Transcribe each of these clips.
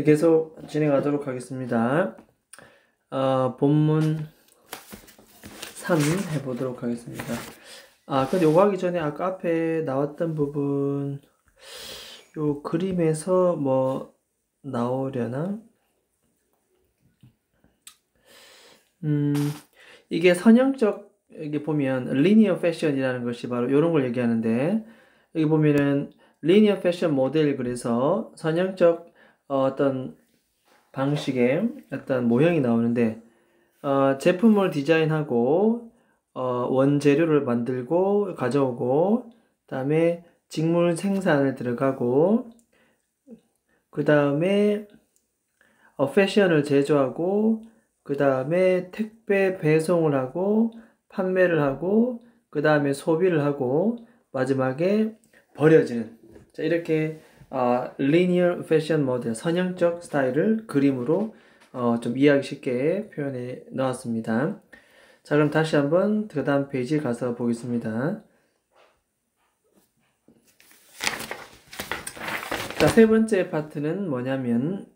계속 진행하도록 하겠습니다. 본문 3 해보도록 하겠습니다. 근데 요거 하기 전에 아까 앞에 나왔던 부분, 요 그림에서 뭐 나오려나? 이게 선형적, 여기 보면 linear fashion이라는 것이 바로 요런 걸 얘기하는데, 여기 보면은 linear fashion 모델, 그래서 선형적 어떤 방식의 어떤 모형이 나오는데, 제품을 디자인하고 원재료를 만들고 가져오고, 다음에 직물 생산을 들어가고, 그 다음에 패션을 제조하고, 그 다음에 택배 배송을 하고 판매를 하고, 그 다음에 소비를 하고, 마지막에 버려지는, 자, 이렇게 linear fashion 모델, 선형적 스타일을 그림으로 좀 이해하기 쉽게 표현해 놓았습니다. 자, 그럼 다시 한번 그 다음 페이지 가서 보겠습니다. 자, 세 번째 파트는 뭐냐면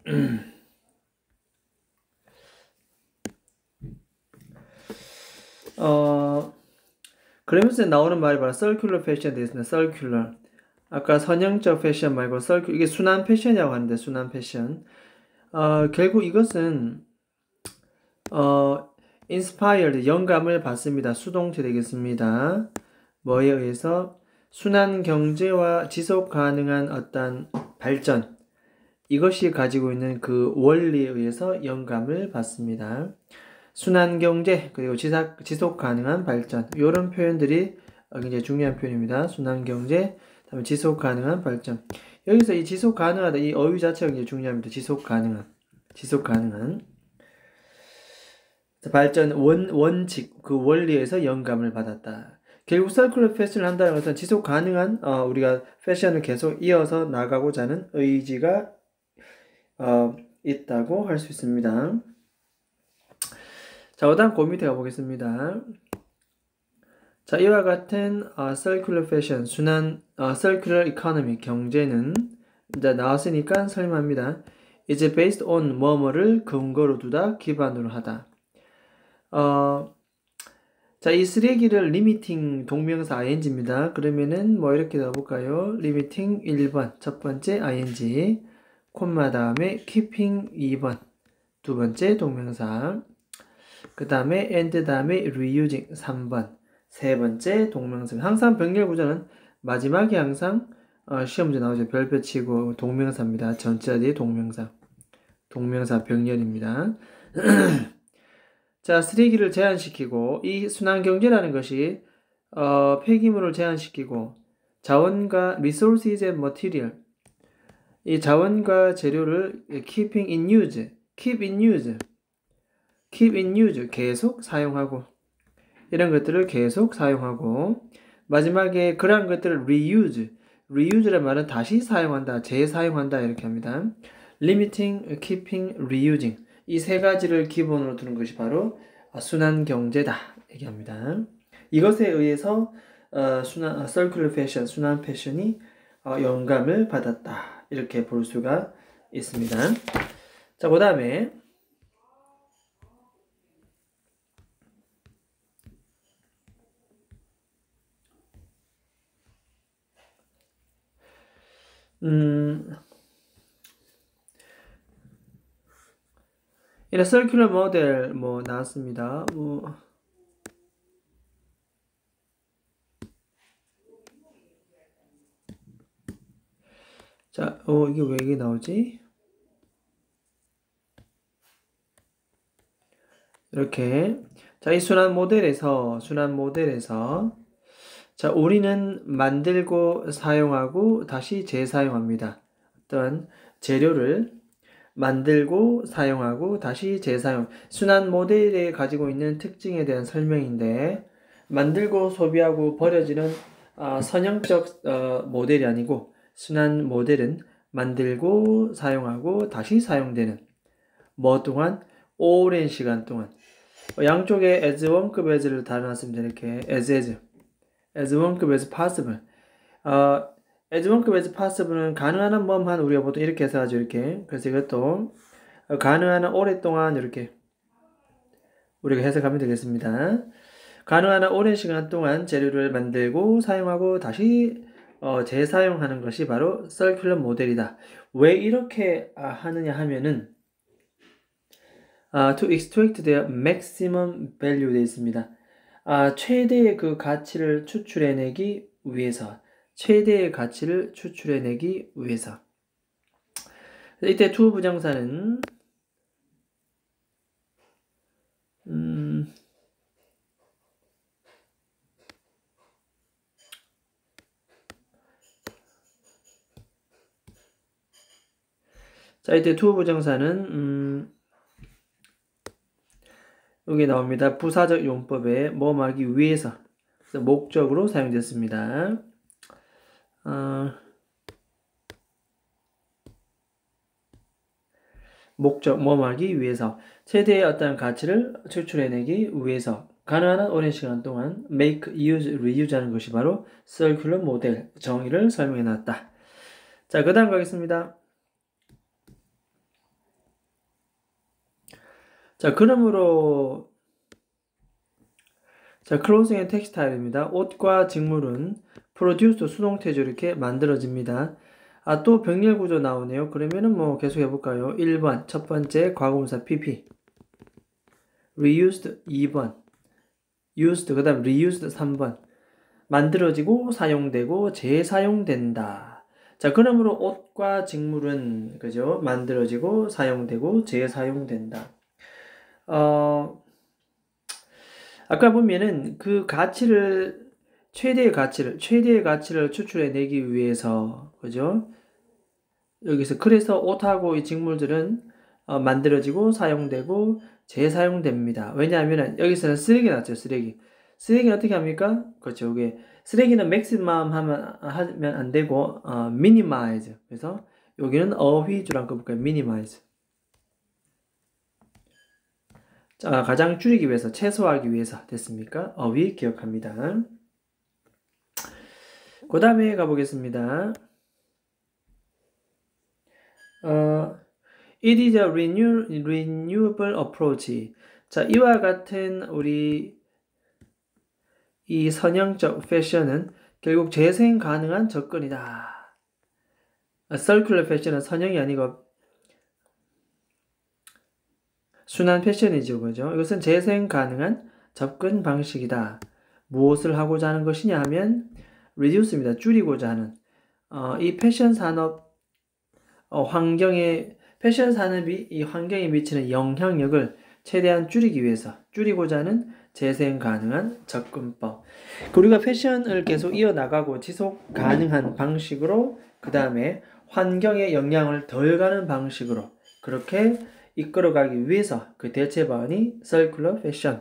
그래미스에 나오는 말이 바로 circular fashion에 되겠습니다. circular. 아까 선형적 패션 말고 이게 순환 패션이라고 하는데, 순환 패션. 결국 이것은 inspired, 영감을 받습니다. 수동태 되겠습니다. 뭐에 의해서? 순환 경제와 지속 가능한 어떤 발전, 이것이 가지고 있는 그 원리에 의해서 영감을 받습니다. 순환 경제, 그리고 지속 가능한 발전, 이런 표현들이 굉장히 중요한 표현입니다. 순환 경제, 다음에 지속 가능한 발전. 여기서 이 지속 가능하다, 이 어휘 자체가 굉장히 중요합니다. 지속 가능한 발전, 원칙, 그 원리에서 영감을 받았다. 결국 서큘러 패션을 한다는 것은 지속 가능한 우리가 패션을 계속 이어서 나가고자 하는 의지가 있다고 할 수 있습니다. 자, 그다음 그 밑에 가보겠습니다. 자, 이와 같은 circular fashion, 순환 circular economy, 경제는 이제 나왔으니까 설명합니다. 이제 based on 뭐뭐를 근거로 두다, 기반으로 하다. 자, 이 쓰레기를 limiting 동명사 ing입니다. 그러면은 뭐 이렇게 넣어볼까요? limiting 1번, 첫 번째 ing, 콤마 다음에 keeping 2번, 두 번째 동명사, 그 다음에 and 다음에 reusing 3번, 세 번째 동명사. 항상 병렬 구조는 마지막에 항상 시험 문제 나오죠. 별표 치고 동명사입니다. 전치사 뒤에 동명사 병렬입니다. 자, 쓰레기를 제한시키고, 이 순환경제라는 것이 폐기물을 제한시키고, 자원과 resources and material, 이 자원과 재료를 keep in use, 계속 사용하고, 이런 것들을 계속 사용하고, 마지막에 그러한 것들을 reuse란 말은 다시 사용한다, 재사용한다, 이렇게 합니다. limiting, keeping, reusing, 이 세 가지를 기본으로 두는 것이 바로 순환 경제다 얘기합니다. 이것에 의해서 circular fashion, 순환 패션이 영감을 받았다, 이렇게 볼 수가 있습니다. 자, 그 다음에 이런 circular 모델 뭐 나왔습니다. 자, 이게 왜 이게 나오지? 이렇게. 자, 이 순환 모델에서 자, 우리는 만들고 사용하고 다시 재사용합니다. 어떤 재료를 만들고 사용하고 다시 재사용. 순환 모델에 가지고 있는 특징에 대한 설명인데, 만들고 소비하고 버려지는 선형적 모델이 아니고, 순환 모델은 만들고 사용하고 다시 사용되는, 뭐 동안? 오랜 시간 동안. 양쪽에 as 원급 as를 달아놨습니다. 이렇게 as 원급 as possible. as long as possible은 가능한 한 몸한 우리가 보통 이렇게 해서 하죠. 이렇게. 그래서 이것도 가능한 한 오랫동안 이렇게 우리가 해석하면 되겠습니다. 가능한 한 오랜 시간 동안 재료를 만들고 사용하고 다시 재사용하는 것이 바로 circular 모델이다. 왜 이렇게 하느냐 하면은 to extract their maximum value 되어 있습니다. 최대의 그 가치를 추출해내기 위해서 최대의 가치를 추출해내기 위해서 이때 to 부정사는 자, 이때 to 부정사는 여기 나옵니다. 부사적 용법에 뭐 말하기 위해서 그래서 목적으로 사용됐습니다. 목적 뭐 말하기 위해서 최대의 어떤 가치를 추출해내기 위해서 가능한 한 오랜 시간 동안 make, use, reuse 하는 것이 바로 circular 모델 정의를 설명해 놨다. 자, 그 다음 가겠습니다. 자, 그러므로 자, clothing and textile입니다. 옷과 직물은 produce 수동태죠. 이렇게 만들어집니다. 또 병렬 구조 나오네요. 그러면은 뭐 계속 해볼까요? 1번 첫 번째 과거분사 pp reused 2번 used 그 다음 reused 3번 만들어지고 사용되고 재사용된다. 자, 그러므로 옷과 직물은 그죠? 만들어지고 사용되고 재사용된다. 아까 보면은 그 가치를 최대의 가치를 추출해내기 위해서 그죠? 여기서 그래서 옷하고 이 직물들은 만들어지고 사용되고 재사용됩니다. 왜냐하면 여기서는 쓰레기 나왔죠. 쓰레기는 어떻게 합니까? 그렇죠. 이게 쓰레기는 maximum 하면 안 되고 minimize. 그래서 여기는 어휘주란 거 볼까요? minimize. 자, 가장 줄이기 위해서, 최소화하기 위해서 됐습니까? 어휘 기억합니다. 그 다음에 가보겠습니다. It is a renewable approach. 자, 이와 같은 우리 이 선형적 패션은 결국 재생 가능한 접근이다. circular 패션은 선형이 아니고 순환 패션이죠. 그죠? 이것은 재생 가능한 접근 방식이다. 무엇을 하고자 하는 것이냐 하면 reduce입니다. 줄이고자 하는 이 패션 산업 패션 산업이 이 환경에 미치는 영향력을 최대한 줄이기 위해서 줄이고자 하는 재생 가능한 접근법. 우리가 패션을 계속 이어나가고 지속 가능한 방식으로 그 다음에 환경에 영향을 덜 가는 방식으로 그렇게 이끌어가기 위해서 그 대체 방안이 circular fashion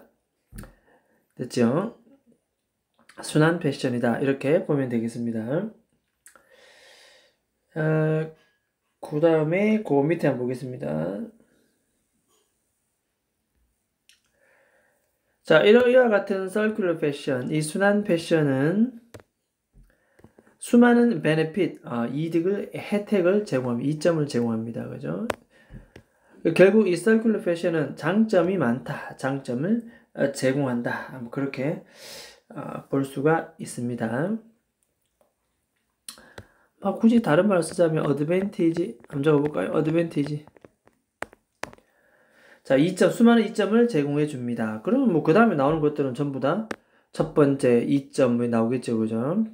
됐죠? 순환 패션이다. 이렇게 보면 되겠습니다. 그 다음에 그 밑에 한번 보겠습니다. 자, 이와 같은 circular fashion, 이 순환 패션은 수많은 benefit, 혜택을 제공합니다. 이점을 제공합니다. 그죠? 결국 이 circular fashion은 장점이 많다. 장점을 제공한다. 그렇게 볼 수가 있습니다. 굳이 다른 말을 쓰자면 advantage 한번 적어볼까요? advantage. 자, 수많은 이점을 제공해 줍니다. 그러면 뭐 그 다음에 나오는 것들은 전부 다 첫 번째 이점이 나오겠죠, 그죠?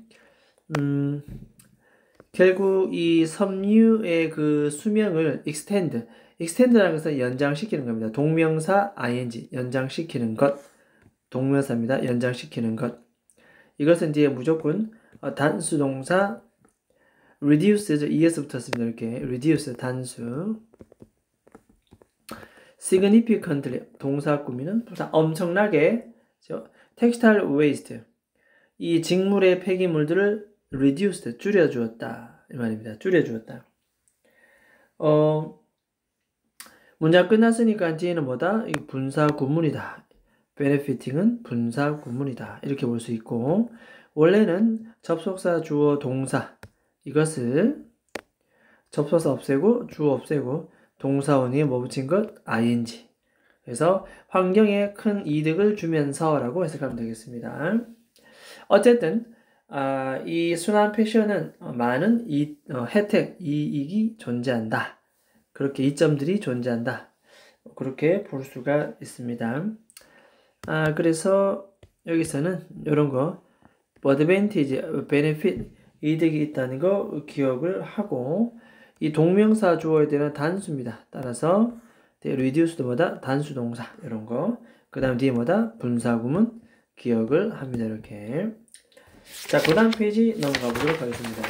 결국 이 섬유의 그 수명을 extend라는 것은 연장시키는 겁니다. 동명사 ing 연장시키는 것 동명사입니다. 연장시키는 것. 이것은 뒤에 무조건 단수 동사 reduce죠. ES 붙었습니다. 이렇게 reduce 단수 significantly 동사 꾸미는 엄청나게 textile waste 이 직물의 폐기물들을 reduced 줄여주었다 이 말입니다. 줄여주었다. 문장 끝났으니까 뒤에는 뭐다? 이 분사 구문이다. benefiting은 분사 구문이다. 이렇게 볼 수 있고 원래는 접속사 주어 동사 이것을 접속사 없애고 주어 없애고 동사 원형에 뭐 붙인 것? ing. 그래서 환경에 큰 이득을 주면서 라고 해석하면 되겠습니다. 어쨌든 이 순환 패션은 많은 혜택, 이익이 존재한다. 그렇게 이점들이 존재한다. 그렇게 볼 수가 있습니다. 그래서 여기서는 이런 거 advantage, benefit, 이득이 있다는 거 기억을 하고 이 동명사 주어에 대한 단수입니다. 따라서 reduced 뭐다? 단수 동사 이런 거. 그 다음 뒤에 뭐다? 분사구문 기억을 합니다. 이렇게. 자, 그 다음 페이지 넘어가 보도록 하겠습니다.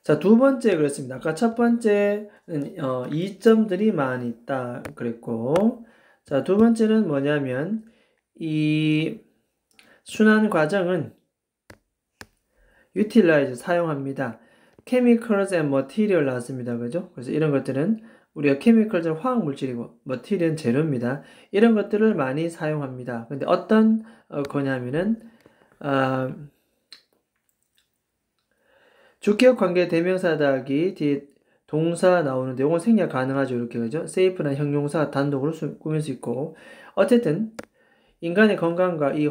자, 두 번째 그랬습니다. 아까 첫 번째는 이점들이 많이 있다 그랬고, 자, 두 번째는 뭐냐면 이 순환 과정은 utilize 사용합니다. chemicals and material 나왔습니다. 그죠? 그래서 이런 것들은 우리가 chemicals는 화학 물질이고 material은 재료입니다. 이런 것들을 많이 사용합니다. 근데 어떤 거냐면은 주격 관계 대명사 더하기 뒤에 동사 나오는데 이건 생략 가능하죠. 이렇게 그죠? safe나 형용사 단독으로 꾸밀 수 있고 어쨌든 인간의 건강과 이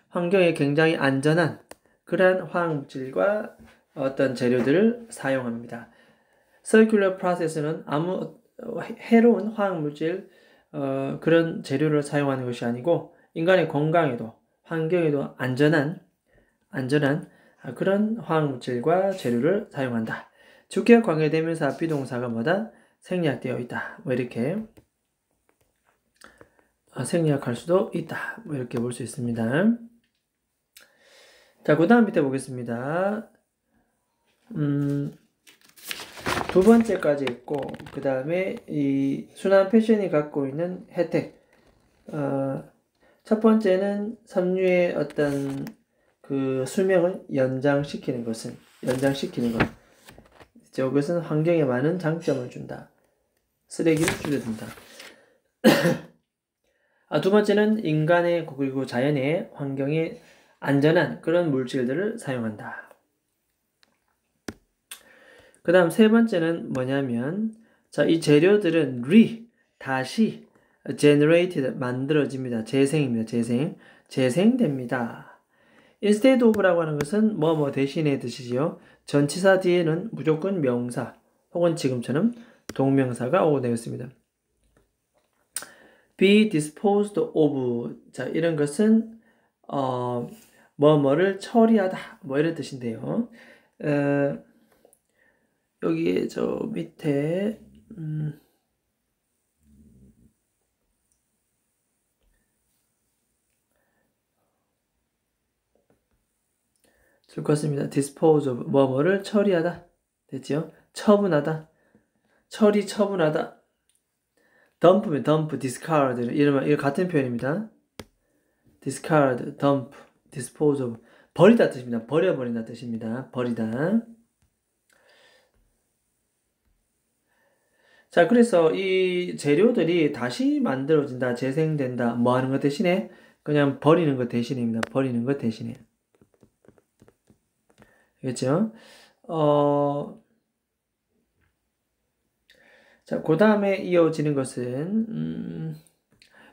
환경에 굉장히 안전한 그러한 화학물질과 어떤 재료들을 사용합니다. circular process는 아무 해로운 화학물질 그런 재료를 사용하는 것이 아니고 인간의 건강에도 환경에도 안전한 그런 화학물질과 재료를 사용한다. 주격 관계대명사 비동사가 뭐다? 생략되어 있다. 뭐 이렇게 생략할 수도 있다. 뭐 이렇게 볼 수 있습니다. 자, 그 다음 밑에 보겠습니다. 두 번째까지 있고, 그 다음에 이 순환 패션이 갖고 있는 혜택. 첫 번째는 섬유의 어떤 그 수명을 연장시키는 것. 이것은 환경에 많은 장점을 준다. 쓰레기를 줄여준다. 두 번째는 인간의 그리고 자연의 환경에 안전한 그런 물질들을 사용한다. 그 다음 세 번째는 뭐냐면 자, 이 재료들은 다시 generated 만들어집니다. 재생입니다. 재생됩니다. instead of라고 하는 것은 뭐뭐 대신의 뜻이지요. 전치사 뒤에는 무조건 명사 혹은 지금처럼 동명사가 오게 되었습니다. be disposed of 자, 이런 것은 뭐뭐를 처리하다 뭐 이런 뜻인데요. 여기에 저 밑에 줄 것입니다. dispose of 뭐뭐를 처리하다 됐죠? 처분하다 처분하다 dump면 dump, discard 이런 같은 표현입니다. discard, dump, dispose of 버리다 뜻입니다. 버려버린다 뜻입니다. 버리다. 자, 그래서 이 재료들이 다시 만들어진다, 재생된다, 뭐 하는 것 대신에 그냥 버리는 것 대신입니다. 버리는 것 대신에. 알겠죠? 자, 그 다음에 이어지는 것은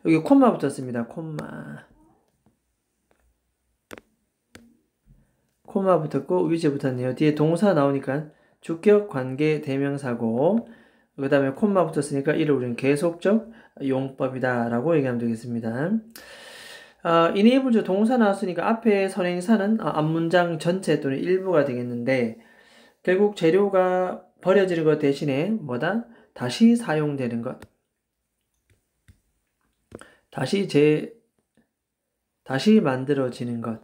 여기 콤마 붙었습니다. 콤마 붙었고 위치 붙었네요. 뒤에 동사 나오니까 주격 관계 대명사고 그 다음에 콤마 붙었으니까 이를 우리는 계속적 용법이다 라고 얘기하면 되겠습니다. enable 동사 나왔으니까 앞에 선행사는 앞문장 전체 또는 일부가 되겠는데 결국 재료가 버려지는 것 대신에 뭐다? 다시 사용되는 것. 다시 만들어지는 것.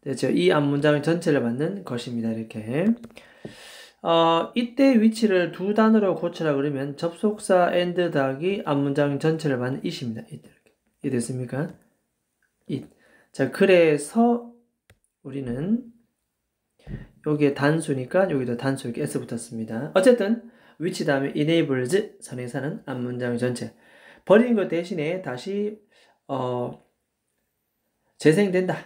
됐죠? 이 앞문장 전체를 받는 것입니다. 이렇게. 이때 위치를 두 단어로 고쳐라 그러면 접속사 and 더하기 앞문장 전체를 받는 it입니다. it. 이해됐습니까? it. 자, 그래서 우리는 여기에 단수니까 여기도 단수 이렇게 s 붙었습니다. 어쨌든 which 다음에 enables 선행사는 앞문장 전체. 버리는 것 대신에 다시 재생된다.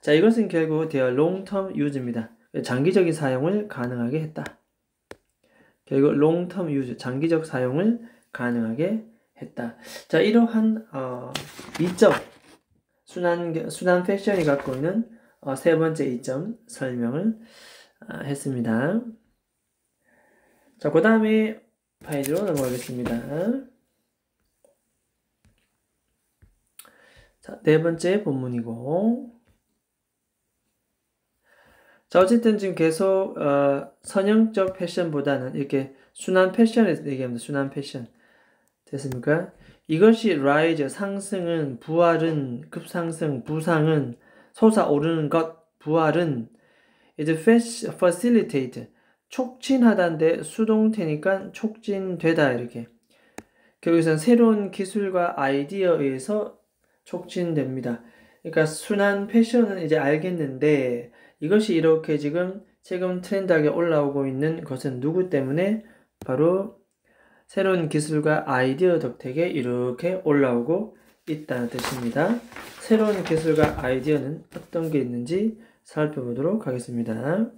자, 이것은 결국 their long-term use입니다. 장기적인 사용을 가능하게 했다. 결국 long-term use, 장기적 사용을 가능하게 했다. 자, 이러한 2점 순환 패션이 갖고 있는 세 번째 2점 설명을 했습니다. 자, 그 다음에 페이지로 넘어가겠습니다. 자, 네 번째 본문이고, 자, 어쨌든 지금 계속 선형적 패션보다는 이렇게 순환 패션에서 얘기합니다. 순환 패션. 됐습니까? 이것이 rise, 상승은, 부활은, 급상승, 부상은, 솟아오르는 것, 부활은 이제 facilitate, 촉진하다인데 수동태니까 촉진되다 이렇게. 여기서는 새로운 기술과 아이디어에 의해서 촉진됩니다. 그러니까 순환 패션은 이제 알겠는데 이것이 이렇게 지금 최근 트렌드하게 올라오고 있는 것은 누구 때문에? 바로 새로운 기술과 아이디어 덕택에 이렇게 올라오고 있다는 뜻입니다. 새로운 기술과 아이디어는 어떤 게 있는지 살펴보도록 하겠습니다.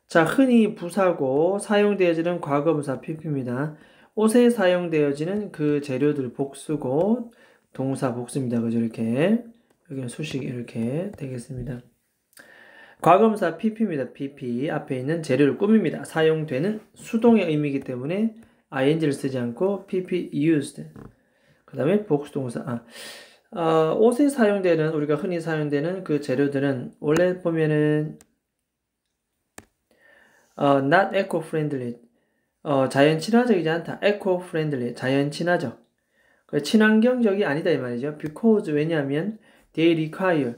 자, 흔히 부사고 사용되어지는 과거분사 PP입니다. 옷에 사용되어지는 그 재료들 복수고 동사 복수입니다. 그죠? 이렇게 여기는 수식이 이렇게 되겠습니다. 과거분사 PP입니다. PP 앞에 있는 재료를 꾸밉니다. 사용되는 수동의 의미이기 때문에 ing를 쓰지 않고 PP used. 그 다음에 복수동사. 옷에 사용되는 우리가 흔히 사용되는 그 재료들은 원래 보면은 not eco-friendly, 자연 친화적이지 않다. eco-friendly, 자연 친화적. 친환경적이 아니다 이 말이죠. because 왜냐하면 they require,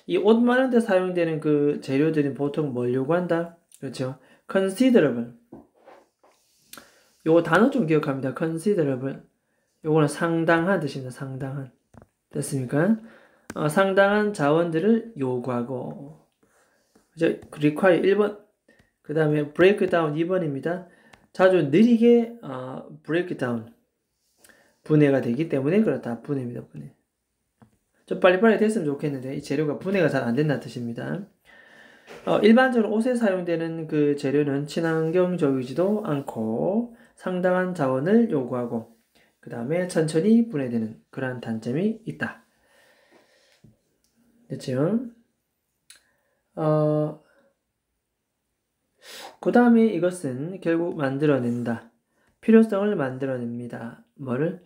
이 옷 마는 데 사용되는 그 재료들이 보통 뭘 요구한다? 그렇죠. considerable. 요거 단어 좀 기억합니다. considerable. 요거는 상당한 뜻입니다. 상당한. 됐습니까? 상당한 자원들을 요구하고. 그죠? require 1번. 그 다음에 breakdown 2번입니다. 자주 느리게 breakdown 분해가 되기 때문에 그렇다. 분해입니다. 분해. 좀 빨리빨리 됐으면 좋겠는데 이 재료가 분해가 잘 안 된다는 뜻입니다. 일반적으로 옷에 사용되는 그 재료는 친환경적이지도 않고 상당한 자원을 요구하고 그 다음에 천천히 분해되는 그러한 단점이 있다. 됐죠? 그 다음에 이것은 결국 만들어낸다. 필요성을 만들어냅니다. 뭐를?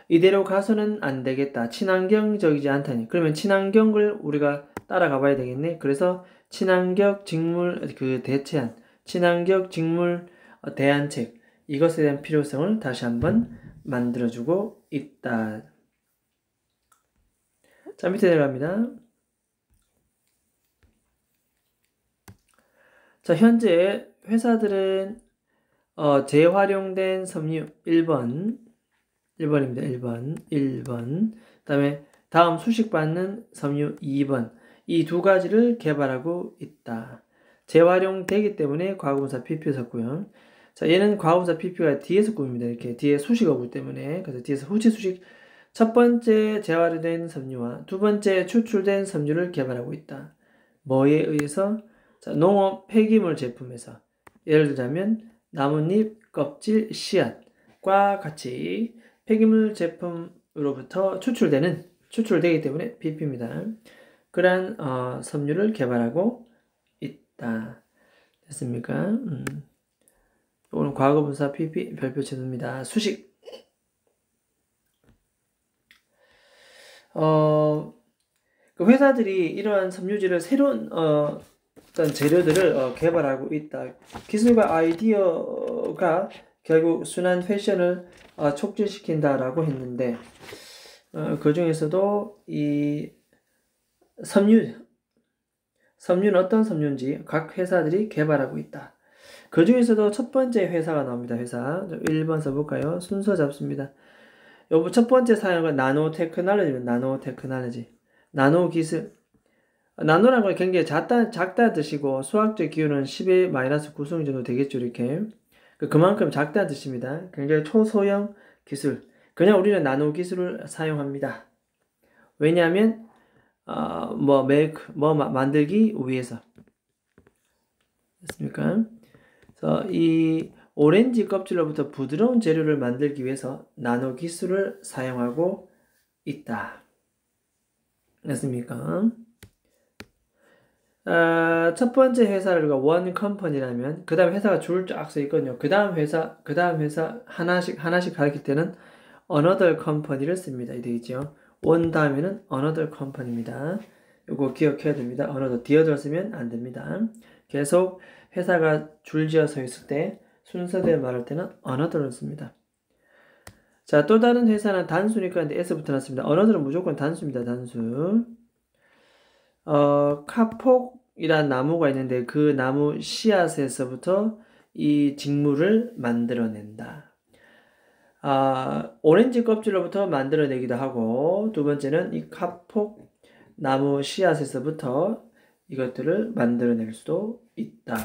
이대로 가서는 안 되겠다. 친환경적이지 않다니. 그러면 친환경을 우리가 따라가 봐야 되겠네. 그래서 친환경 직물 대체한 친환경 직물 대안책 이것에 대한 필요성을 다시 한번 만들어주고 있다. 자, 밑에 내려갑니다. 자, 현재 회사들은 재활용된 섬유 1번입니다. 1번. 그다음에 다음 수식받는 섬유 2번. 이 두 가지를 개발하고 있다. 재활용되기 때문에 과거분사 PP를 썼고요. 자, 얘는 과거분사 PP가 뒤에서 꾸밉니다. 이렇게 뒤에 수식어 오기 때문에. 그래서 뒤에서 후치 수식. 첫 번째 재활용된 섬유와 두 번째 추출된 섬유를 개발하고 있다. 뭐에 의해서? 자, 농업 폐기물 제품에서 예를 들자면 나뭇잎, 껍질, 씨앗과 같이 폐기물 제품으로부터 추출되기 때문에 PP입니다. 그러한 섬유를 개발하고 있다. 됐습니까? 오늘 과거분사 PP 별표 제도입니다. 수식. 그 회사들이 이러한 섬유질을 새로운 어떤 재료들을 개발하고 있다. 기술과 아이디어가 결국 순환 패션을 촉진시킨다라고 했는데 그 중에서도 이 섬유는 어떤 섬유인지 각 회사들이 개발하고 있다. 그 중에서도 첫 번째 회사가 나옵니다. 회사 1번 써볼까요? 순서 잡습니다. 첫 번째 사용은 나노테크놀로지입니다. 나노테크놀로지. 나노 기술. 나노라는 건 굉장히 작다 뜻이고 수학적 기호는 10의 마이너스 9승 정도 되겠죠. 이렇게. 그만큼 작다 뜻입니다. 굉장히 초소형 기술. 그냥 우리는 나노 기술을 사용합니다. 왜냐하면 만들기 위해서. 됐습니까? 그래서 이 오렌지 껍질로부터 부드러운 재료를 만들기 위해서 나노 기술을 사용하고 있다. 됐습니까? 첫 번째 회사를 우리가 원 컴퍼니라면 그 다음 회사가 줄 쫙 써 있거든요. 그 다음 회사 하나씩 가르칠 때는 another company를 씁니다. 이 되겠죠. 원 다음에는 another company입니다. 이거 기억해야 됩니다. another, the other 쓰면 안 됩니다. 계속 회사가 줄지어 서 있을 때 순서대로 말할 때는 another를 씁니다. 자, 또 다른 회사는 단수니까 s 붙어놨습니다. another는 무조건 단수입니다. 단수. 카폭이란 나무가 있는데 그 나무 씨앗에서부터 이 직물을 만들어낸다. 오렌지 껍질로부터 만들어내기도 하고, 두 번째는 이 카폭 나무 씨앗에서부터 이것들을 만들어낼 수도 있다.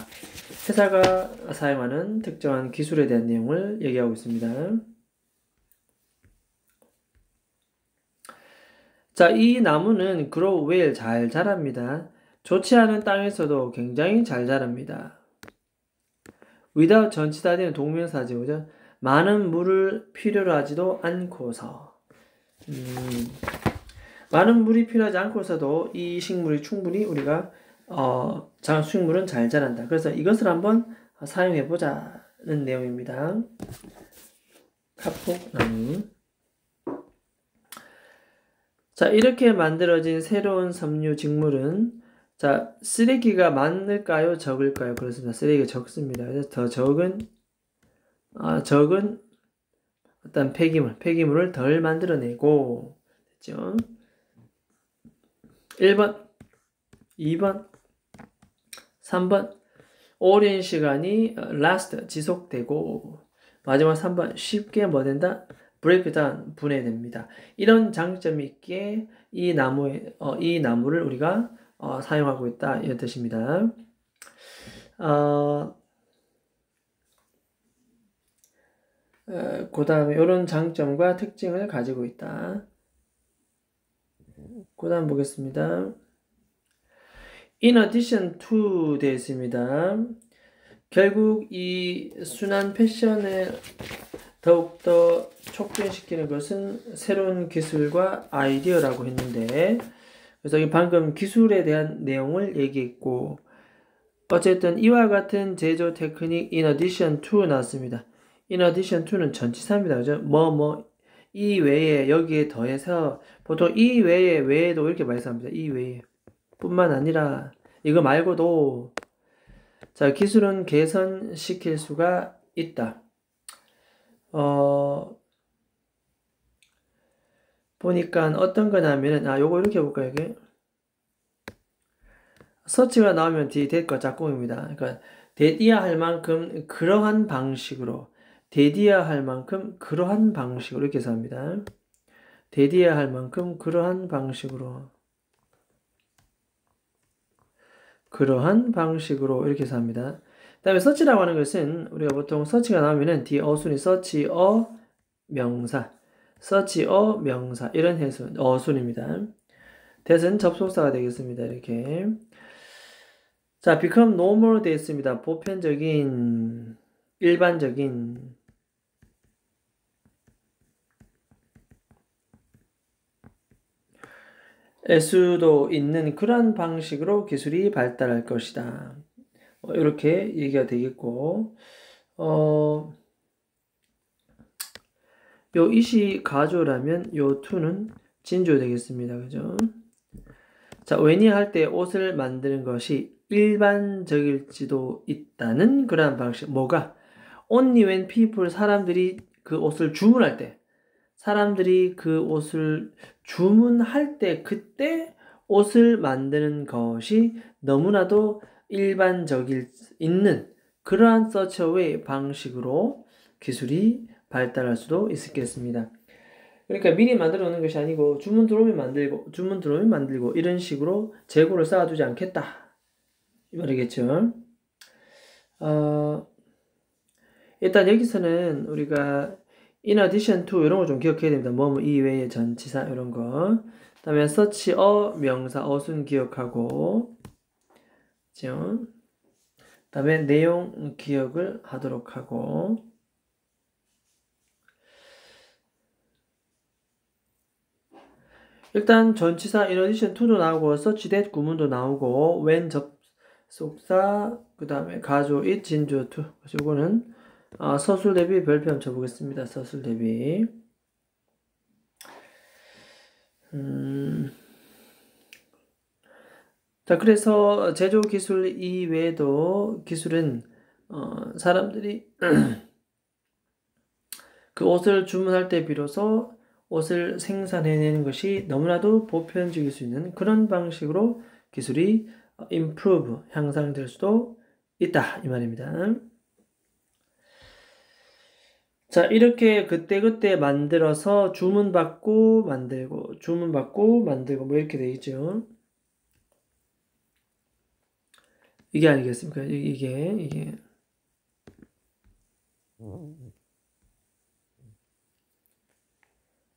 회사가 사용하는 특정한 기술에 대한 내용을 얘기하고 있습니다. 자, 이 나무는 grow well, 잘 자랍니다. 좋지 않은 땅에서도 굉장히 잘 자랍니다. without 전치사되는 동명사죠, 그죠? 많은 물을 필요로 하지도 않고서. 많은 물이 필요하지 않고서도 이 식물이 충분히 우리가 식물은 잘 자란다. 그래서 이것을 한번 사용해 보자는 내용입니다. 카폭나무. 자, 이렇게 만들어진 새로운 섬유 직물은 자, 쓰레기가 많을까요? 적을까요? 그렇습니다. 쓰레기가 적습니다. 그래서 더 적은 어떤 폐기물을 덜 만들어내고 됐죠? 1번, 2번, 3번 오랜 시간이 last, 지속되고 마지막 3번 쉽게 뭐 된다? break down, 분해됩니다. 이런 장점이 있게 이 나무를 우리가 사용하고 있다 이런 뜻입니다. 그 다음에 이런 장점과 특징을 가지고 있다. 그 다음 보겠습니다. In addition to 되어 있습니다. 결국 이 순환 패션을 더욱더 촉진시키는 것은 새로운 기술과 아이디어라고 했는데, 그래서 방금 기술에 대한 내용을 얘기했고, 어쨌든 이와 같은 제조 테크닉 in addition to 나왔습니다. in addition to는 전치사입니다. 그죠? 이 외에, 여기에 더해서, 보통 이 외에도 이렇게 많이 씁니다. 이 외에. 뿐만 아니라, 이거 말고도, 자, 기술은 개선시킬 수가 있다. 보니까 어떤 거냐면은, 요거 이렇게 해볼까요, 이게? 서치가 나오면 뒤에 대거 짝꿍입니다. 그러니까, 대디야 할 만큼 그러한 방식으로, 대디야 할 만큼 그러한 방식으로 이렇게 해서 합니다. 대디야 할 만큼 그러한 방식으로 이렇게 해서 합니다. 그 다음에 서치라고 하는 것은 우리가 보통 서치가 나오면은 뒤에 어순이 서치어 명사, 서치어 명사 이런 해수 어순입니다. that은 접속사가 되겠습니다. 이렇게. 자, become normal 되어 있습니다. 보편적인, 일반적인. 일 수도 있는 그런 방식으로 기술이 발달할 것이다. 이렇게 얘기가 되겠고, 요 이시 가조라면 요 to는 진조 되겠습니다. 그죠? 자, 왜냐할 때 옷을 만드는 것이 일반적일지도 있다는 그러한 방식. 뭐가? Only when people, 사람들이 그 옷을 주문할 때, 그때 옷을 만드는 것이 너무나도 있는 그러한 서처의 방식으로 기술이 발달할 수도 있겠습니다. 그러니까 미리 만들어 놓는 것이 아니고 주문 들어오면 만들고 주문 들어오면 만들고 이런 식으로 재고를 쌓아두지 않겠다 이 말이겠죠. 일단 여기서는 우리가 in addition to 이런 거 좀 기억해야 됩니다. 뭐 이외의 전치사 이런 거. 그다음에 such a 명사 어순 기억하고, 그죠? 그다음에 내용 기억을 하도록 하고. 일단 전치사 in addition to도 나오고 such that 구문도 나오고 when 접속사 그다음에 가조 it 진주 to. 요거는 서술 대비 별표 한번 쳐보겠습니다. 서술 대비. 자, 그래서 제조 기술 이외에도 기술은 사람들이 그 옷을 주문할 때 비로소 옷을 생산해내는 것이 너무나도 보편적일 수 있는 그런 방식으로 기술이 improve, 향상될 수도 있다 이 말입니다. 자, 이렇게 그때그때 만들어서 주문받고 만들고 주문받고 만들고 뭐 이렇게 되겠죠. 이게 아니겠습니까? 이게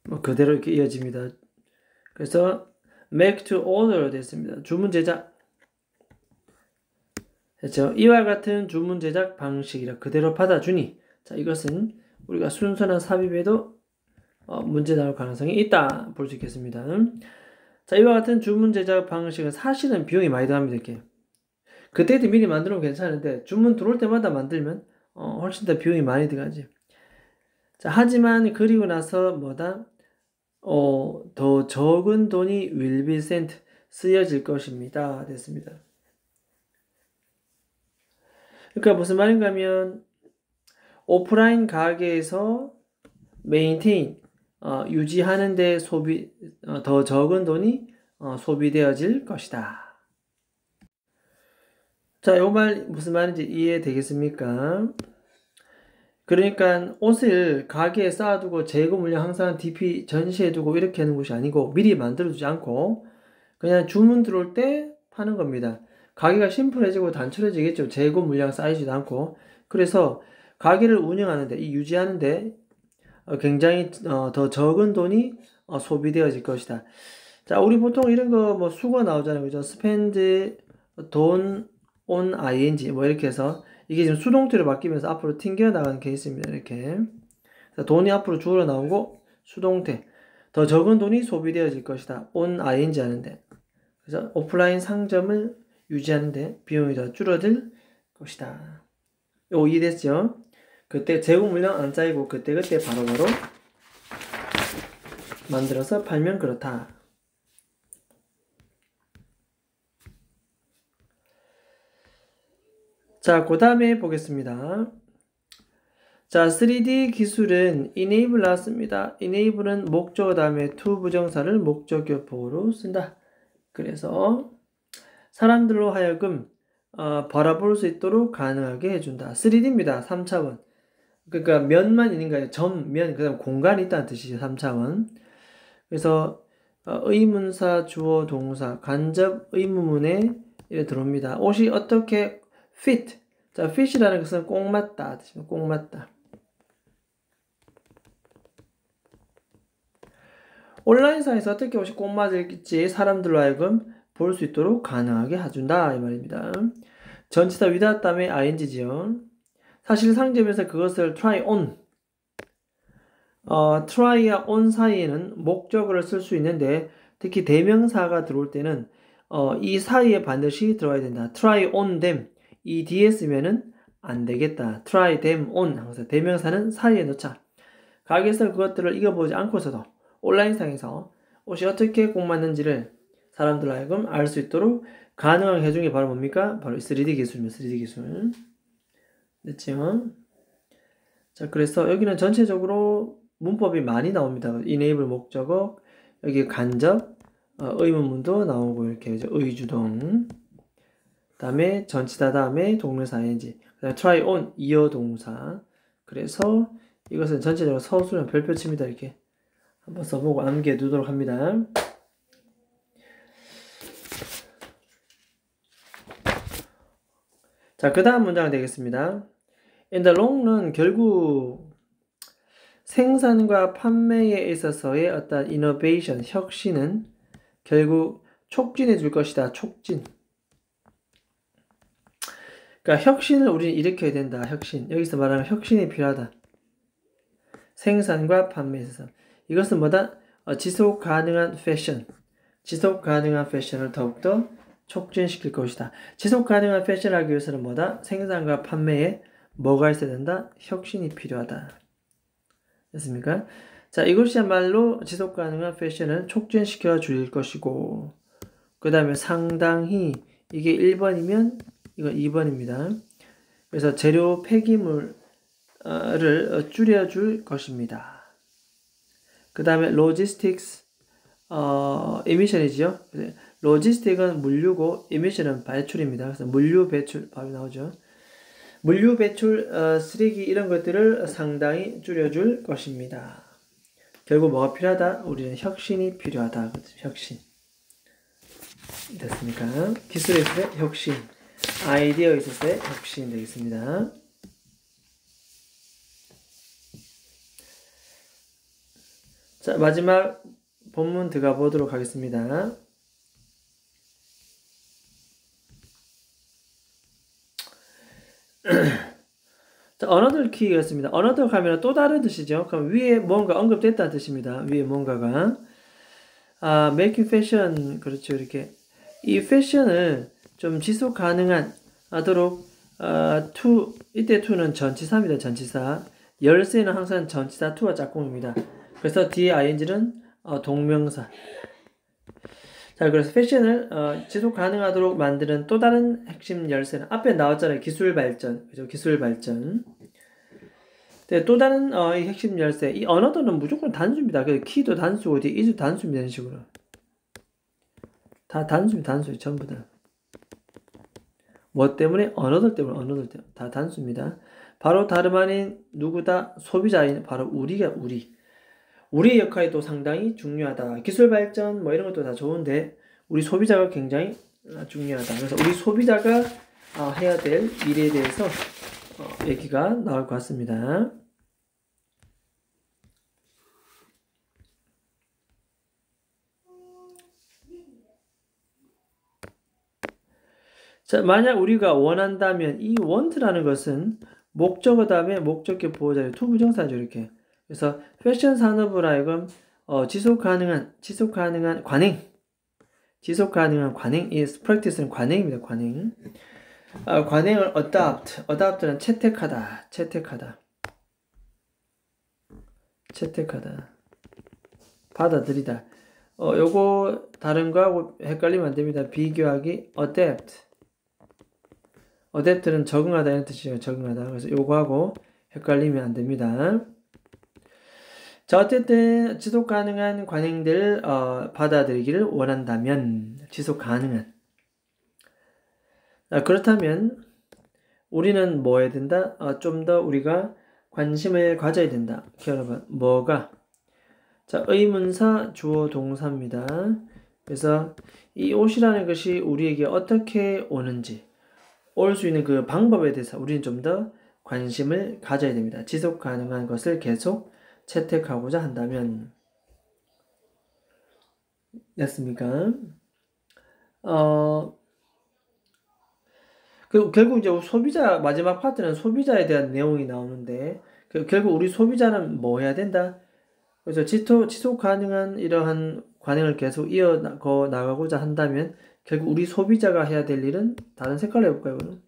뭐 그대로 이렇게 이어집니다. 그래서 make to order 됐습니다. 주문 제작. 됐죠? 이와 같은 주문 제작 방식이라 그대로 받아주니, 자, 이것은 우리가 순서나 삽입에도 문제 나올 가능성이 있다 볼 수 있겠습니다. 자, 이와 같은 주문 제작 방식은 사실은 비용이 많이 들어갑니다. 이렇게 그때도 미리 만들면 괜찮은데 주문 들어올 때마다 만들면 훨씬 더 비용이 많이 들어가지. 자, 하지만 그리고 나서 뭐다? 더 적은 돈이 will be sent 쓰여질 것입니다. 됐습니다. 그러니까 무슨 말인가 하면 오프라인 가게에서 maintain 유지하는데 더 적은 돈이 소비되어질 것이다. 자, 요 말 무슨 말인지 이해되겠습니까? 그러니까 옷을 가게에 쌓아두고 재고 물량 항상 DP 전시해두고 이렇게 하는 것이 아니고 미리 만들어두지 않고 그냥 주문 들어올 때 파는 겁니다. 가게가 심플해지고 단촐해지겠죠. 재고 물량 쌓이지도 않고. 그래서 가게를 운영하는데, 유지하는데 굉장히 더 적은 돈이 소비되어질 것이다. 자, 우리 보통 이런 거 뭐 수거 나오잖아요. 그죠? spend 돈 on ing 뭐 이렇게 해서 이게 지금 수동태로 바뀌면서 앞으로 튕겨 나가는 케이스입니다. 이렇게 돈이 앞으로 주어로 나오고 수동태 더 적은 돈이 소비되어질 것이다. on ing 하는데, 그래서 오프라인 상점을 유지하는데 비용이 더 줄어들 것이다. 요 이해됐죠? 그때 재고 물량 안 쌓이고 그때그때 바로바로 만들어서 팔면 그렇다. 자, 그 다음에 보겠습니다. 자, 3D 기술은 enable 나왔습니다. enable은 목적어 다음에 to 부정사를 목적격보로 쓴다. 그래서 사람들로 하여금 바라볼 수 있도록 가능하게 해준다. 3D입니다. 3차원. 그러니까 면만 있는 거예요. 점, 면, 그 다음 공간이 있다는 뜻이죠. 3차원. 그래서 의문사, 주어, 동사, 간접 의문문에 이래 들어옵니다. 옷이 어떻게 fit. 자, fit이라는 것은 꼭 맞다. 꼭 맞다. 온라인상에서 어떻게 옷이 꼭 맞을지 사람들로 하여금 볼 수 있도록 가능하게 해준다 이 말입니다. 전치사 without 다음에 ing지요. 사실 상점에서 그것을 try on, try와 on 사이에는 목적어를 쓸 수 있는데 특히 대명사가 들어올 때는 이 사이에 반드시 들어가야 된다. try on them 이 뒤에 쓰면은 안 되겠다. try them on 항상 대명사는 사이에 넣자. 가게에서 그것들을 익어보지 않고서도 온라인상에서 옷이 어떻게 꼭 맞는지를 사람들로 하여금 알 수 있도록 가능하게 해준 게 바로 뭡니까? 바로 3D 기술입니다. 3D 기술. 됐죠? 자, 그래서 여기는 전체적으로 문법이 많이 나옵니다. enable 목적어, 여기 간접, 의문문도 나오고 이렇게 의주동, 다음에 전치사 다음에 동명사 ing, 그다음에 try on 이어 동사. 그래서 이것은 전체적으로 서술형 별표칩니다. 이렇게 한번 써보고 암기해 두도록 합니다. 자, 그 다음 문장 되겠습니다. In the long run, 결국 생산과 판매에 있어서의 어떤 innovation, 혁신은 결국 촉진해 줄 것이다. 촉진. 그러니까 혁신을 우리는 일으켜야 된다. 혁신. 여기서 말하는 혁신이 필요하다. 생산과 판매에 있어서. 이것은 뭐다? 지속 가능한 패션. 지속 가능한 패션을 더욱더 촉진시킬 것이다. 지속 가능한 패션을 하기 위해서는 뭐다? 생산과 판매에 뭐가 있어야 된다? 혁신이 필요하다. 됐습니까? 자, 이것이야말로 지속 가능한 패션을 촉진시켜 줄 것이고, 그 다음에 상당히 이게 1번이면 이건 2번입니다. 그래서 재료 폐기물을 줄여줄 것입니다. 그 다음에 로지스틱스 에미션이죠. 로지스틱은 물류고 에미션은 배출입니다. 그래서 물류 배출 바로 나오죠. 물류 배출 쓰레기 이런 것들을 상당히 줄여줄 것입니다. 결국 뭐가 필요하다? 우리는 혁신이 필요하다. 혁신. 됐습니까? 기술에 있어서의 혁신, 아이디어에 있어서의 혁신 되겠습니다. 자, 마지막 본문 들어가 보도록 하겠습니다. 자, another key였습니다. another 하면 또 다른 뜻이죠. 그럼 위에 뭔가 언급됐다는 뜻입니다. 위에 뭔가가. making fashion, 그렇죠. 이렇게. 이 패션을 좀 지속 가능한 하도록, 이때 to는 전치사입니다. 전치사. 열쇠는 항상 전치사 to와 짝꿍입니다. 그래서 뒤에 ing는 동명사. 자, 그래서 패션을 지속 가능하도록 만드는 또 다른 핵심 열쇠는 앞에 나왔잖아요. 기술 발전. 그죠? 기술 발전. 네, 또 다른 이 핵심 열쇠. 이 언어들은 무조건 단수입니다. 그 키도 단수고 뒤에 is도 단수입니다. 이런 식으로. 다 단수입니다. 단수. 전부 다. 뭐 때문에? 언어들 때문에. 언어들 때문에. 다 단수입니다. 바로 다름 아닌 누구다? 소비자인 바로 우리가 우리의 역할이 또 상당히 중요하다. 기술 발전 뭐 이런 것도 다 좋은데 우리 소비자가 굉장히 중요하다. 그래서 우리 소비자가 해야 될 일에 대해서 얘기가 나올 것 같습니다. 자, 만약 우리가 원한다면 이 want라는 것은 목적어 다음에 목적격 보호자의 투부정사죠. 이렇게. 그래서 패션 산업으로 하여금 지속 가능한 관행, 지속 가능한 관행, 이 practice는 관행입니다. 관행. 관행을 adopt는 채택하다, 받아들이다. 요거 다른 거하고 헷갈리면 안 됩니다. 비교하기 adapt는 적응하다 이런 뜻이에요. 적응하다. 그래서 요거하고 헷갈리면 안 됩니다. 자, 어쨌든 지속 가능한 관행들을 받아들이기를 원한다면 지속 가능한. 그렇다면 우리는 뭐 해야 된다? 좀 더 우리가 관심을 가져야 된다. 여러분, 뭐가? 자, 의문사 주어 동사입니다. 그래서 이 옷이라는 것이 우리에게 어떻게 오는지 올 수 있는 그 방법에 대해서 우리는 좀 더 관심을 가져야 됩니다. 지속 가능한 것을 계속 채택하고자 한다면. 됐습니까? 결국 이제 소비자, 마지막 파트는 소비자에 대한 내용이 나오는데, 결국 우리 소비자는 뭐 해야 된다? 그래서 지속 가능한 이러한 관행을 계속 나가고자 한다면, 결국 우리 소비자가 해야 될 일은 다른 색깔로 해볼까요, 이거는?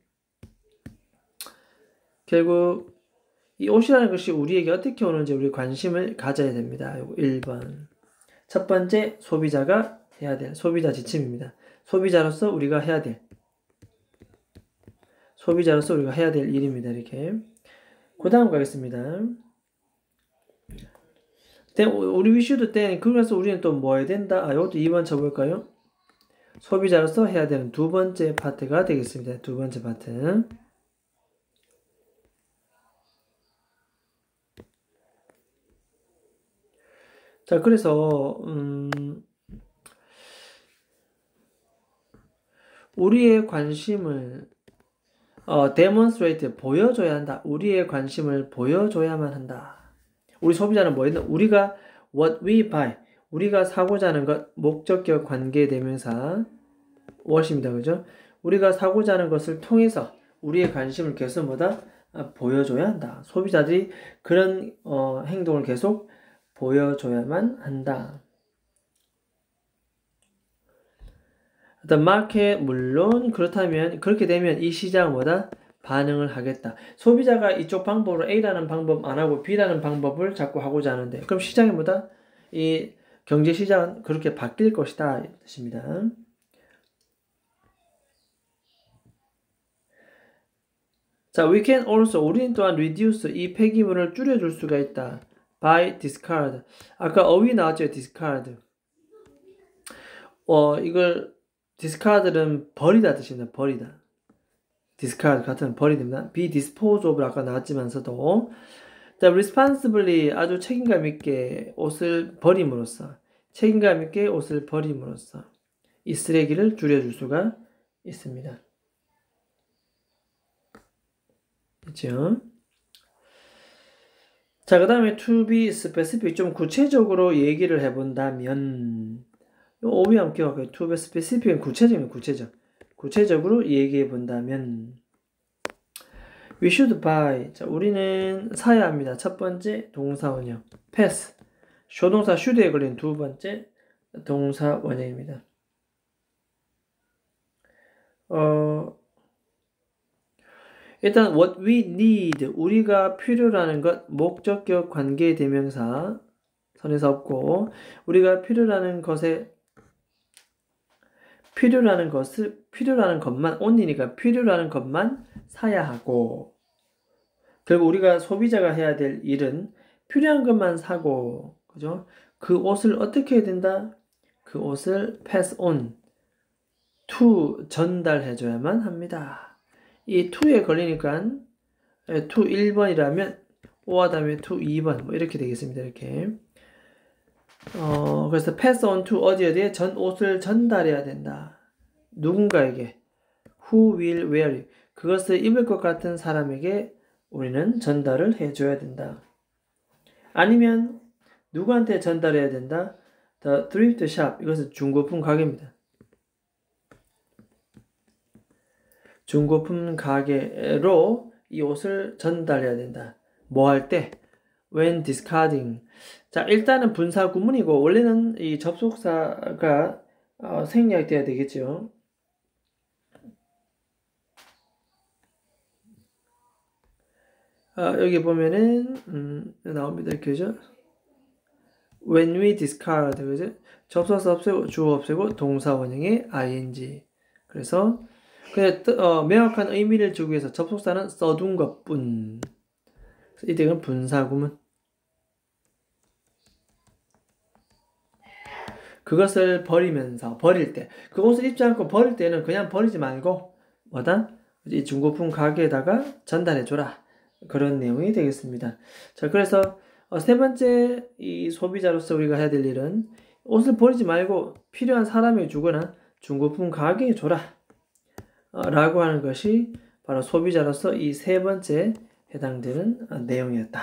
결국 이 옷이라는 것이 우리에게 어떻게 오는지 우리 관심을 가져야 됩니다. 요거 1번. 첫 번째, 소비자가 해야 될, 소비자 지침입니다. 소비자로서 우리가 해야 될 일입니다. 이렇게. 그 다음 가겠습니다. 우리 위슈드 때, 그래서 우리는 또 뭐 해야 된다? 이것도 2번 쳐볼까요? 소비자로서 해야 되는 두 번째 파트가 되겠습니다. 두 번째 파트. 자, 그래서 우리의 관심을 demonstrate 보여줘야 한다. 우리의 관심을 보여줘야만 한다. 우리 소비자는 뭐 했나? 우리가 what we buy, 우리가 사고자 하는 것, 목적격 관계대명사 what입니다. 그죠? 우리가 사고자 하는 것을 통해서 우리의 관심을 계속 뭐다? 보여줘야 한다. 소비자들이 그런 행동을 계속 보여줘야만 한다. The market, 물론 그렇다면 그렇게 되면 이 시장은 뭐다? 반응을 하겠다. 소비자가 이쪽 방법으로 A라는 방법 안 하고 B라는 방법을 자꾸 하고자 하는데 그럼 시장이 뭐다? 이 경제시장은 그렇게 바뀔 것이다 이 뜻입니다. 자, we can also, 우리는 또한 reduce, 이 폐기물을 줄여줄 수가 있다. by discard. 아까 어휘 나왔죠? discard. 이걸 discard는 버리다 뜻입니다. 버리다. discard 같은 버리됩니다. be disposed of 아까 나왔지만서도 자, responsibly 아주 책임감 있게 옷을 버림으로써 책임감 있게 옷을 버림으로써 이 쓰레기를 줄여줄 수가 있습니다. 그렇죠? 자, 그 다음에 to be specific 좀 구체적으로 얘기를 해본다면 오비함 기억할게요. to be specific은 구체적인 구체적. 구체적으로 얘기해 본다면 we should buy. 자, 우리는 사야 합니다. 첫 번째 동사 원형 pass. 조동사 should에 걸린 두 번째 동사 원형입니다. 일단 what we need 우리가 필요라는 것 목적격 관계대명사 선에서 없고 우리가 필요라는 것에 필요라는 것만 only니까 필요라는 것만 사야 하고 결국 우리가 소비자가 해야 될 일은 필요한 것만 사고 그죠? 그 옷을 어떻게 해야 된다? 그 옷을 pass on to 전달해 줘야만 합니다. 이 to에 걸리니까 to 1번이라면 오와 다음에 to 2번 뭐 이렇게 되겠습니다. 이렇게 그래서 pass on to 어디에 옷을 전달해야 된다. 누군가에게 who will wear it. 그것을 입을 것 같은 사람에게 우리는 전달을 해줘야 된다. 아니면 누구한테 전달해야 된다? The thrift shop. 이것은 중고품 가게입니다. 중고품 가게로 이 옷을 전달해야 된다. 뭐 할 때? When discarding. 자, 일단은 분사 구문이고 원래는 이 접속사가 생략돼야 되겠죠. 여기 보면은 나옵니다. 이렇게 그죠? When we discard, 그죠? 접속사 없애고 주어 없애고 동사 원형의 ing. 그래서 그냥 명확한 의미를 주기 위해서 접속사는 써둔 것뿐. 이때는 분사구문. 그것을 버리면서 버릴 때 그 옷을 입지 않고 버릴 때는 그냥 버리지 말고 뭐다? 이 중고품 가게에다가 전달해줘라. 그런 내용이 되겠습니다. 자, 그래서 세 번째 이 소비자로서 우리가 해야 될 일은 옷을 버리지 말고 필요한 사람에게 주거나 중고품 가게에 줘라. 라고 하는 것이 바로 소비자로서 이 세 번째 해당되는 내용이었다.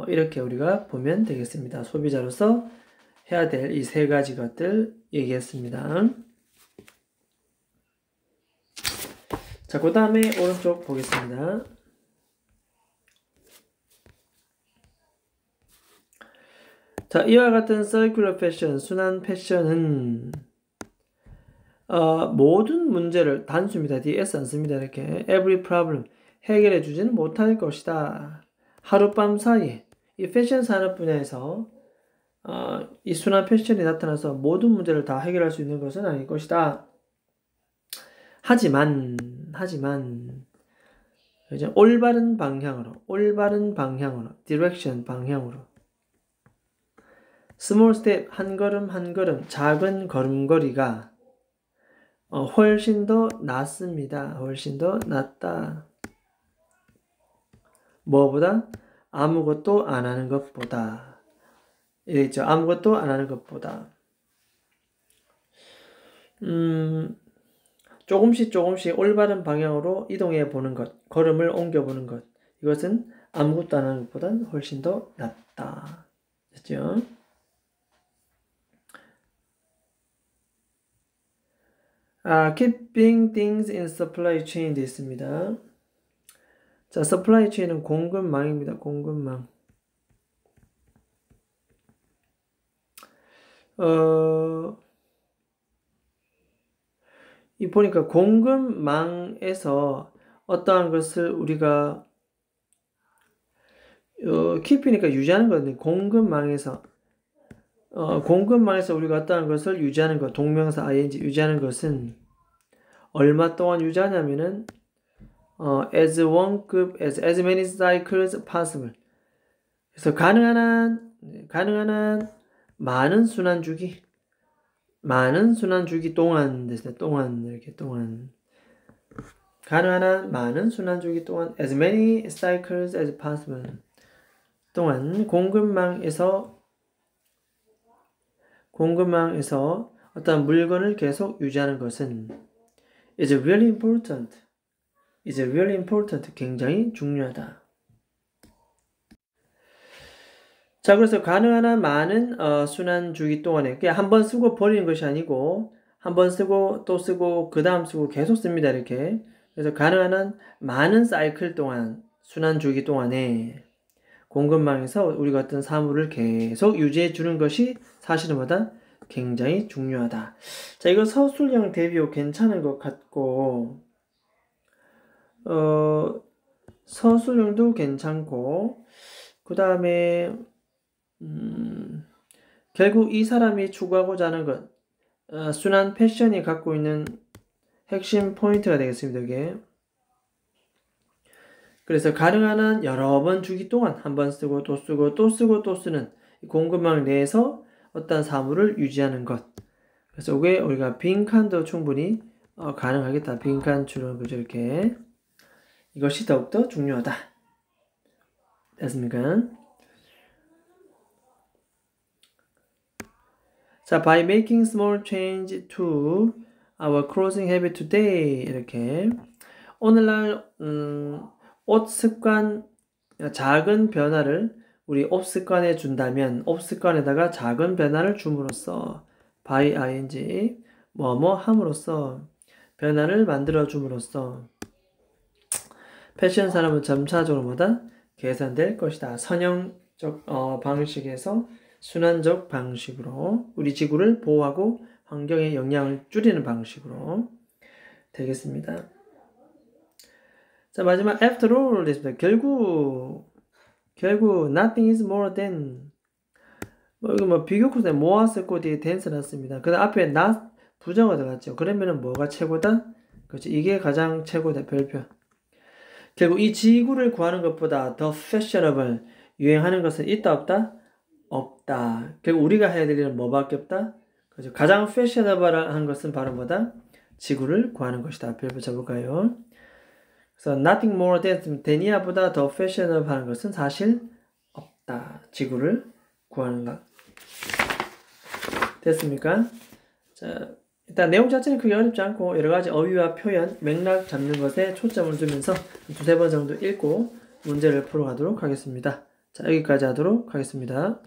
이렇게 우리가 보면 되겠습니다. 소비자로서 해야 될 이 세 가지 것들 얘기했습니다. 자, 그 다음에 오른쪽 보겠습니다. 자, 이와 같은 circular fashion, 순환 패션은 모든 문제를 단수입니다. ds 안 씁니다. 이렇게 every problem 해결해 주지는 못할 것이다. 하룻밤 사이에 이 패션 산업 분야에서 이 순환 패션이 나타나서 모든 문제를 다 해결할 수 있는 것은 아닐 것이다. 하지만 이제 올바른 방향으로 direction 방향으로 small step 한 걸음 작은 걸음걸이가 훨씬 더 낫습니다. 훨씬 더 낫다. 뭐보다? 아무것도 안 하는 것보다. 이랬죠. 아무것도 안 하는 것보다. 조금씩 올바른 방향으로 이동해 보는 것, 걸음을 옮겨 보는 것. 이것은 아무것도 안 하는 것보단 훨씬 더 낫다. 됐죠? keeping things in supply chain 돼 있습니다. 자, supply chain은 공급망입니다. 공급망. 이 보니까 공급망에서 어떠한 것을 우리가 keep이니까 유지하는 거거든요. 공급망에서 우리가 어떠한 것을 유지하는 것, 동명사 ing 유지하는 것은 얼마 동안 유지하냐면은 as as many cycles possible. 그래서 가능한 한 많은 순환 주기 동안 됐어요. 동안 가능한 한 많은 순환 주기 동안 as many cycles as possible 동안 공급망에서 어떤 물건을 계속 유지하는 것은 is really important. 굉장히 중요하다. 자, 그래서 가능한 한 많은 순환 주기 동안에 그냥 한번 쓰고 버리는 것이 아니고 한번 쓰고 또 쓰고 그 다음 쓰고 계속 씁니다. 이렇게. 그래서 가능한 한 많은 사이클 동안 순환 주기 동안에 공급망에서 우리가 어떤 사물을 계속 유지해 주는 것이 사실은 뭐다? 굉장히 중요하다. 자, 이거 서술형 대비어 괜찮은 것 같고 서술형도 괜찮고 그 다음에 결국 이 사람이 추구하고자 하는 것 순환 패션이 갖고 있는 핵심 포인트가 되겠습니다. 이게. 그래서 가능한 한 여러 번 주기 동안 한 번 쓰고 또 쓰고 또 쓰고 또 쓰는 공급망 내에서 어떤 사물을 유지하는 것. 그래서 이게 우리가 빈칸도 충분히 가능하겠다. 빈칸 추론 그죠 이렇게. 이것이 더욱더 중요하다. 됐습니까? 자, by making small change to our clothing habit today 이렇게 오늘날 옷 습관 작은 변화를 우리 옷 습관에 준다면 옷 습관에다가 작은 변화를 줌으로써 by ing 뭐뭐 함으로써 변화를 만들어 줌으로써 패션 산업은 점차적으로 뭐다? 개선될 것이다. 선형적 방식에서 순환적 방식으로 우리 지구를 보호하고 환경에 영향을 줄이는 방식으로 되겠습니다. 자, 마지막 after all 됐습니다. 결국 nothing is more than 이거 비교 코드에 모았을 코드에 than's 났습니다. 그 다음 앞에 not 부정어 들어갔죠. 그러면은 뭐가 최고다? 그렇죠. 이게 가장 최고다. 별표. 결국 이 지구를 구하는 것보다 더 fashionable 유행하는 것은 있다 없다? 없다. 결국 우리가 해야 될 일은 뭐밖에 없다? 그렇죠. 가장 fashionable한 것은 바로 뭐다? 지구를 구하는 것이다. 별표 쳐볼까요? 그래서 nothing more than이야보다 더 fashionable한 것은 사실 없다. 지구를 구하는 것. 됐습니까? 자, 일단 내용 자체는 크게 어렵지 않고 여러 가지 어휘와 표현, 맥락 잡는 것에 초점을 두면서 두세 번 정도 읽고 문제를 풀어가도록 하겠습니다. 자, 여기까지 하도록 하겠습니다.